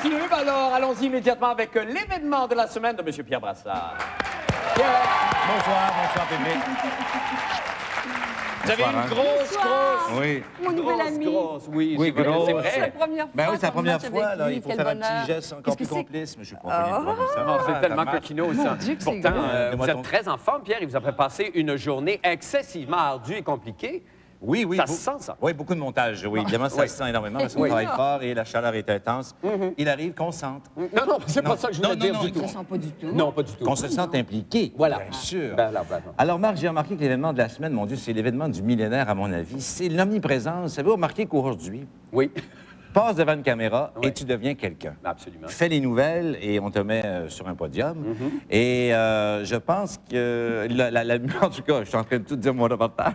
continue. Alors, allons-y immédiatement avec l'événement de la semaine de M. Pierre Brassard. Pierre. Bonsoir, Pépé. Vous avez une grosse... Oui. Mon nouvel ami. Oui, Oui, c'est vrai, grosse. c'est C'est la vrai. première fois. Ben oui, c'est la qu'on première match fois, avec là. lui, Il faut quel faire un bonheur. petit geste encore Qu'est-ce plus que c'est? complice, mais je suis pas connu de comme ça. Non, c'est tellement tabarnak. coquino, Mon ça. Dieu que c'est Pourtant, gros. vous Donne-moi êtes ton- très en forme, Pierre, et vous avez passé une journée excessivement ardue et compliquée. Oui, oui. Ça se sent, ça. Oui, beaucoup de montage, oui. Évidemment, ça Oui. se sent énormément parce qu'on travaille fort et la chaleur est intense. Il arrive qu'on sente. Non, non, c'est pas Non. ça que je voulais Non, dire non, du non, tout. Ça sent pas du tout. Non, pas du tout. Qu'on se sente impliqué. Voilà. Bien sûr. Ben, alors. Alors, Marc, j'ai remarqué que l'événement de la semaine, mon Dieu, c'est l'événement du millénaire, à mon avis. C'est l'omniprésence. Avez-vous remarqué qu'aujourd'hui, Oui, passe devant une caméra Oui. et tu deviens quelqu'un. absolument. Fais les nouvelles et on te met sur un podium. Et je pense que... en tout cas, je suis en train de tout dire mon reportage.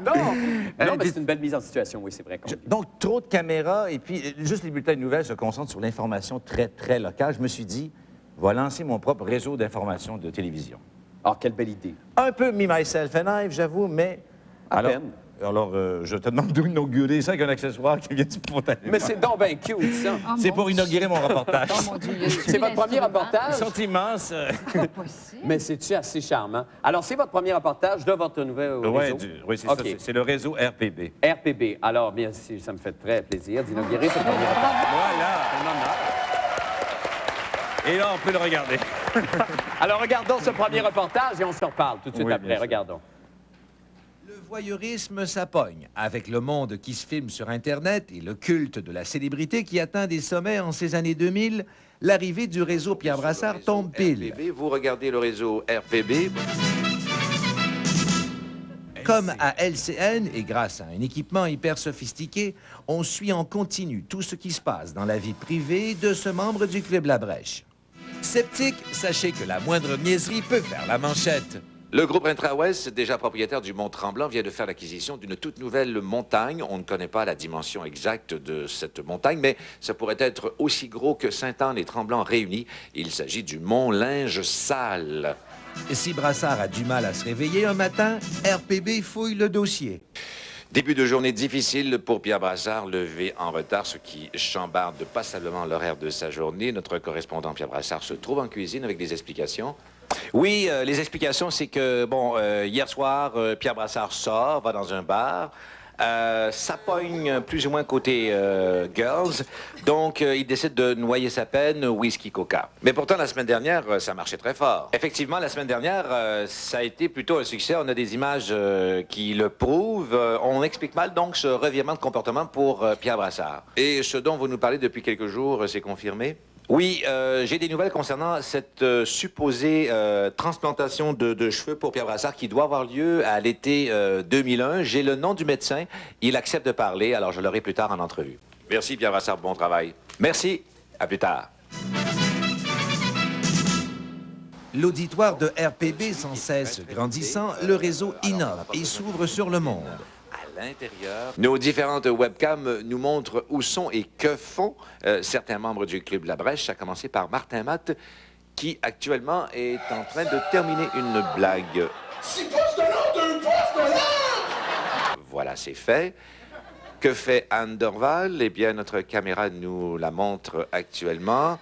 Non, mais c'est une belle mise en situation, oui, c'est vrai. Donc, trop de caméras et puis juste les bulletins de nouvelles se concentrent sur l'information très, très locale. Je me suis dit, je vais lancer mon propre réseau d'information de télévision. Alors, quelle belle idée. Un peu me, myself and I, j'avoue, mais... À alors, peine. Alors, je te demande d'inaugurer ça avec un accessoire qui vient du spontanément. Mais c'est donc bien cute, ça. Oh, C'est mon pour Dieu. inaugurer mon reportage. Oh mon Dieu, il y a C'est votre premier Ils reportage? sont immenses. C'est pas possible. Mais c'est-tu assez charmant? Alors, c'est votre premier reportage de votre nouvel Ouais, réseau? oui, c'est OK. ça. C'est le réseau RPB. RPB. Alors, bien sûr, ça me fait très plaisir d'inaugurer ce premier reportage. Voilà. C'est un honneur. Et là, on peut le regarder. Alors, regardons ce premier reportage et on se reparle tout de suite Oui, après. bien sûr. Regardons. Le voyeurisme, ça pogne, avec le monde qui se filme sur Internet et le culte de la célébrité qui atteint des sommets en ces années 2000, l'arrivée du réseau Pierre Brassard tombe pile. RPB, vous regardez le réseau RPB. Comme à LCN, et grâce à un équipement hyper sophistiqué, on suit en continu tout ce qui se passe dans la vie privée de ce membre du Club La Brèche. Sceptique, sachez que la moindre niaiserie peut faire la manchette. Le groupe Intra-Ouest, déjà propriétaire du Mont-Tremblant, vient de faire l'acquisition d'une toute nouvelle montagne. On ne connaît pas la dimension exacte de cette montagne, mais ça pourrait être aussi gros que Sainte-Anne et Tremblant réunis. Il s'agit du Mont Linge Sale. Si Brassard a du mal à se réveiller un matin, RPB fouille le dossier. Début de journée difficile pour Pierre Brassard, levé en retard, ce qui chambarde passablement l'horaire de sa journée. Notre correspondant Pierre Brassard se trouve en cuisine avec des explications. Oui, les explications, c'est que, bon, hier soir, Pierre Brassard sort, va dans un bar. Ça pogne plus ou moins côté girls. Donc, il décide de noyer sa peine, whisky, coca. Mais pourtant, la semaine dernière, ça marchait très fort. Effectivement, la semaine dernière, ça a été plutôt un succès. On a des images qui le prouvent. On explique mal, donc, ce revirement de comportement pour Pierre Brassard. Et ce dont vous nous parlez depuis quelques jours, c'est confirmé? Oui, j'ai des nouvelles concernant cette supposée transplantation de cheveux pour Pierre Brassard qui doit avoir lieu à l'été 2001. J'ai le nom du médecin. Il accepte de parler, alors je l'aurai plus tard en entrevue. Merci, Pierre Brassard. Bon travail. Merci. À plus tard. L'auditoire de RPB sans cesse grandissant, le réseau innove et s'ouvre sur le monde. À l'intérieur, nos différentes webcams nous montrent où sont et que font certains membres du Club La Brèche, à commencer par Martin Matt, qui actuellement est en train de terminer une blague. 6 pouces de long, 2 pouces de long! Voilà, c'est fait. Que fait Anne Dorval? Eh bien, notre caméra nous la montre actuellement.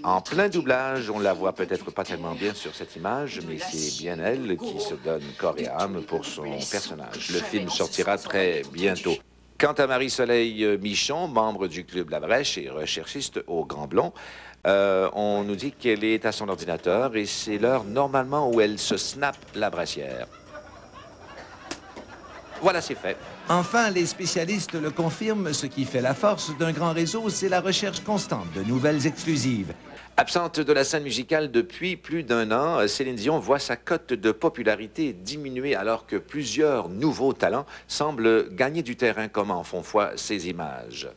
En plein doublage, on la voit peut-être pas tellement bien sur cette image, mais c'est bien elle qui se donne corps et âme pour son personnage. Le film sortira très bientôt. Quant à Marie-Soleil Michon, membre du Club La Brèche et recherchiste au Grand Blond, on nous dit qu'elle est à son ordinateur et c'est l'heure normalement où elle se snappe la brassière. Voilà, c'est fait. Enfin, les spécialistes le confirment, ce qui fait la force d'un grand réseau, c'est la recherche constante de nouvelles exclusives. Absente de la scène musicale depuis plus d'1 an, Céline Dion voit sa cote de popularité diminuer alors que plusieurs nouveaux talents semblent gagner du terrain comme en font foi ces images.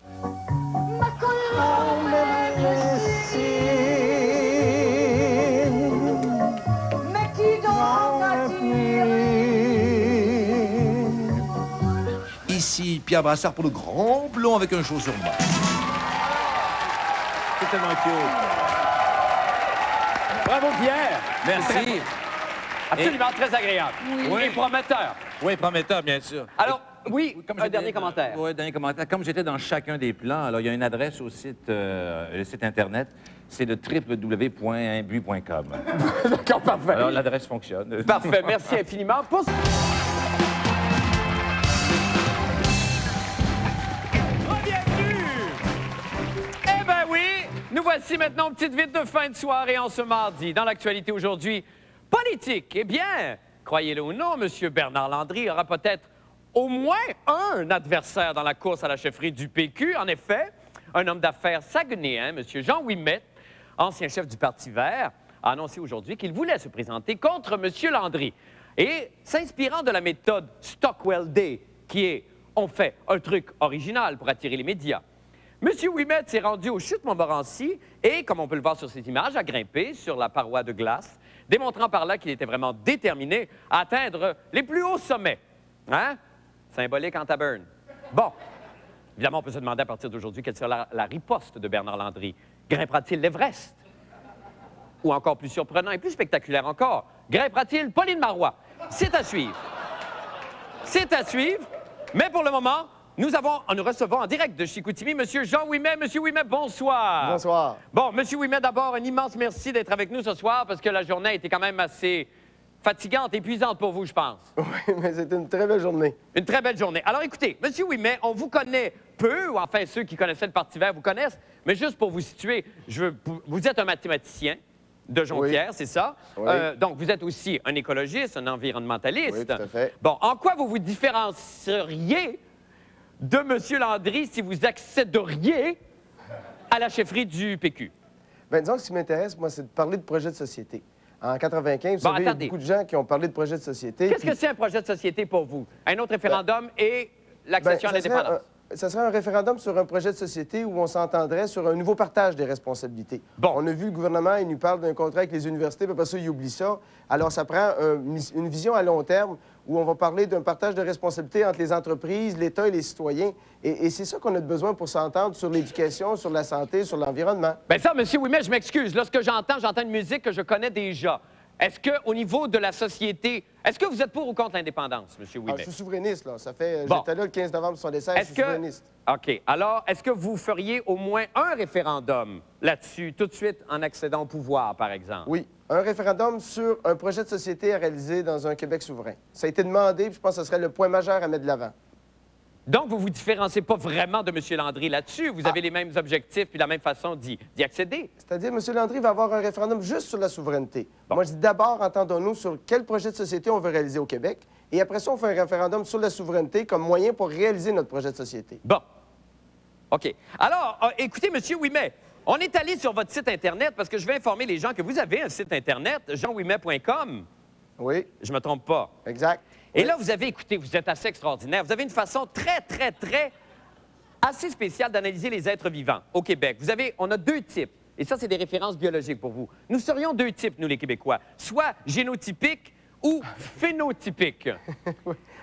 Ici, Pierre Brassard pour le grand blond avec un show sur moi. C'est tellement cute. Bravo, Pierre. Merci. Absolument très agréable. Oui. Et prometteur. Oui, prometteur, bien sûr. Alors, oui, Comme un j'étais dernier dans- commentaire. Oui, dernier commentaire. Comme j'étais dans chacun des plans, alors il y a une adresse au site, le site Internet, c'est le www.imbu.com. D'accord, parfait. Alors l'adresse fonctionne. Parfait, merci infiniment. Bienvenue! Eh ben oui, nous voici maintenant aux petites vites de fin de soirée en ce mardi. Dans l'actualité aujourd'hui, politique. Eh bien, croyez-le ou non, M. Bernard Landry aura peut-être au moins un adversaire dans la course à la chefferie du PQ. En effet, un homme d'affaires saguenéen, M. Jean Ouimet, ancien chef du Parti vert, a annoncé aujourd'hui qu'il voulait se présenter contre M. Landry. Et s'inspirant de la méthode Stockwell Day, qui est « on fait un truc original pour attirer les médias », M. Ouimet s'est rendu aux Chutes Montmorency et, comme on peut le voir sur cette image, a grimpé sur la paroi de glace, démontrant par là qu'il était vraiment déterminé à atteindre les plus hauts sommets. Hein? Symbolique en taberne. Bon, évidemment, on peut se demander à partir d'aujourd'hui quelle sera la riposte de Bernard Landry. Grimpera-t-il l'Everest? Ou encore plus surprenant et plus spectaculaire encore, grimpera-t-il Pauline Marois? C'est à suivre. C'est à suivre, mais pour le moment, nous recevons en direct de Chicoutimi M. Jean Ouimet. M. Ouimet, bonsoir. Bonsoir. Bon, M. Ouimet, d'abord, un immense merci d'être avec nous ce soir parce que la journée a été quand même assez fatigante, épuisante pour vous, je pense. Oui, mais c'était une très belle journée. Une très belle journée. Alors, écoutez, M. Ouimet, on vous connaît peu, ou enfin, ceux qui connaissaient le Parti vert vous connaissent, mais juste pour vous situer, vous êtes un mathématicien de Jonquière, c'est ça? Oui. Donc, vous êtes aussi un écologiste, un environnementaliste. Oui, tout à fait. Bon, en quoi vous vous différencieriez de M. Landry si vous accéderiez à la chefferie du PQ? Bien, disons que ce qui m'intéresse, moi, c'est de parler de projets de société. En 95, vous Bon, savez, il y a attendez. beaucoup de gens qui ont parlé de projets de société. Qu'est-ce que puis- c'est un projet de société pour vous? Un autre référendum et ben, l'accession à l'indépendance? Ça serait un référendum sur un projet de société où on s'entendrait sur un nouveau partage des responsabilités. Bon. On a vu le gouvernement, il nous parle d'un contrat avec les universités, puis après ça, il oublie ça. Alors, ça prend une vision à long terme où on va parler d'un partage de responsabilités entre les entreprises, l'État et les citoyens. Et c'est ça qu'on a besoin pour s'entendre sur l'éducation, sur la santé, sur l'environnement. Bien ça, M. Ouimet, je m'excuse. Là, ce que j'entends une musique que je connais déjà. Est-ce qu'au niveau de la société, est-ce que vous êtes pour ou contre l'indépendance, M. Ah, Ouimet? je suis souverainiste, là. Ça fait... Bon. J'étais là le 15 novembre 1976, je Est-ce suis que... souverainiste. OK. Alors, est-ce que vous feriez au moins un référendum là-dessus, tout de suite en accédant au pouvoir, par exemple? Oui, un référendum sur un projet de société à réaliser dans un Québec souverain. Ça a été demandé, puis je pense que ce serait le point majeur à mettre de l'avant. Donc, vous ne vous différenciez pas vraiment de M. Landry là-dessus. Vous avez les mêmes objectifs puis la même façon d'y accéder. C'est-à-dire, M. Landry va avoir un référendum juste sur la souveraineté. Bon. Moi, je dis d'abord, entendons-nous sur quel projet de société on veut réaliser au Québec, et après ça, on fait un référendum sur la souveraineté comme moyen pour réaliser notre projet de société. Bon. OK. Alors, écoutez, M. Ouimet, on est allé sur votre site Internet parce que je vais informer les gens que vous avez un site Internet, jeanouimet.com. Oui, Je me trompe pas. exact. Et là, vous avez, écoutez, vous êtes assez extraordinaire. Vous avez une façon très assez spéciale d'analyser les êtres vivants au Québec. On a deux types. Et ça, c'est des références biologiques pour vous. Nous serions deux types, nous, les Québécois. Soit génotypiques ou phénotypiques.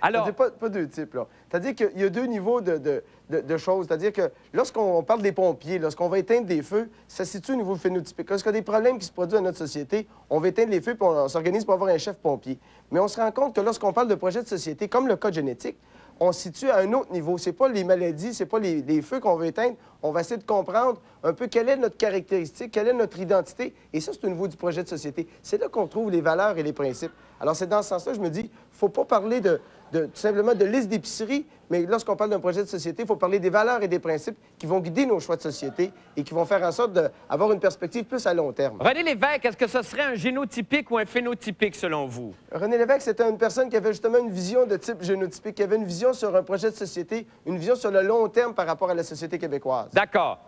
Alors, C'est-à-dire pas deux types, là. C'est-à-dire qu'il y a deux niveaux de choses. C'est-à-dire que lorsqu'on parle des pompiers, lorsqu'on va éteindre des feux, ça se situe au niveau phénotypique. Lorsqu'il y a des problèmes qui se produisent dans notre société, on va éteindre les feux puis on s'organise pour avoir un chef pompier. Mais on se rend compte que lorsqu'on parle de projet de société, comme le code génétique, on se situe à un autre niveau. C'est pas les maladies, c'est pas les feux qu'on veut éteindre. On va essayer de comprendre un peu quelle est notre caractéristique, quelle est notre identité. Et ça, c'est au niveau du projet de société. C'est là qu'on trouve les valeurs et les principes. Alors, c'est dans ce sens-là, je me dis, faut pas parler tout simplement de liste d'épicerie, mais lorsqu'on parle d'un projet de société, il faut parler des valeurs et des principes qui vont guider nos choix de société et qui vont faire en sorte d'avoir une perspective plus à long terme. René Lévesque, est-ce que ce serait un génotypique ou un phénotypique, selon vous? René Lévesque, c'était une personne qui avait justement une vision de type génotypique, qui avait une vision sur un projet de société, une vision sur le long terme par rapport à la société québécoise. D'accord.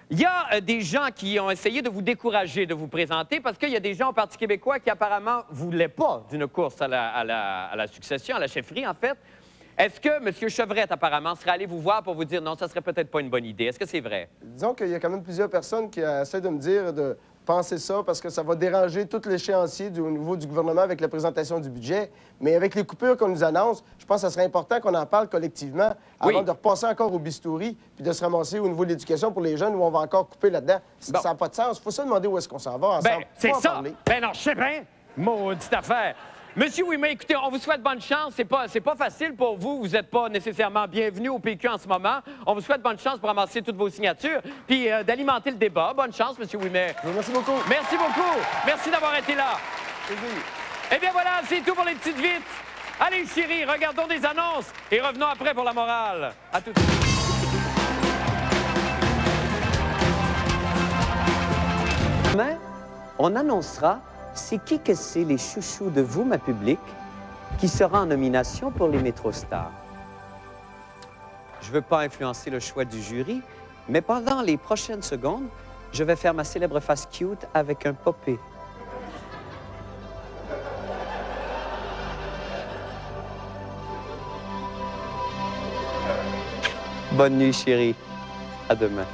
Il y a des gens qui ont essayé de vous décourager de vous présenter parce qu'il y a des gens au Parti québécois qui apparemment ne voulaient pas d'une course à la succession, à la chefferie, en fait. Est-ce que M. Chevrette, apparemment, serait allé vous voir pour vous dire non, ça serait peut-être pas une bonne idée? Est-ce que c'est vrai? Disons qu'il y a quand même plusieurs personnes qui essaient de me dire de penser ça parce que ça va déranger tout l'échéancier au niveau du gouvernement avec la présentation du budget. Mais avec les coupures qu'on nous annonce, je pense que ce serait important qu'on en parle collectivement avant Oui. de repasser encore au bistouri puis de se ramasser au niveau de l'éducation pour les jeunes où on va encore couper là-dedans. Bon. Ça n'a pas de sens. Il faut se demander où est-ce qu'on s'en va ensemble. Ben, c'est Faut en ça. parler. Ben non, je sais bien. Maudite affaire. Monsieur Ouimet, écoutez, on vous souhaite bonne chance. C'est pas facile pour vous. Vous n'êtes pas nécessairement bienvenu au PQ en ce moment. On vous souhaite bonne chance pour ramasser toutes vos signatures puis d'alimenter le débat. Bonne chance, Monsieur Ouimet. Merci beaucoup. Merci beaucoup. Merci d'avoir été là. Eh bien voilà, c'est tout pour les petites vites. Allez, chérie, regardons des annonces et revenons après pour la morale. À tout de suite. Demain, on annoncera c'est qui que c'est les chouchous de vous, ma public, qui sera en nomination pour les MétroStars. Je ne veux pas influencer le choix du jury, mais pendant les prochaines secondes, je vais faire ma célèbre face cute avec un popé. Bonne nuit, chérie. À demain.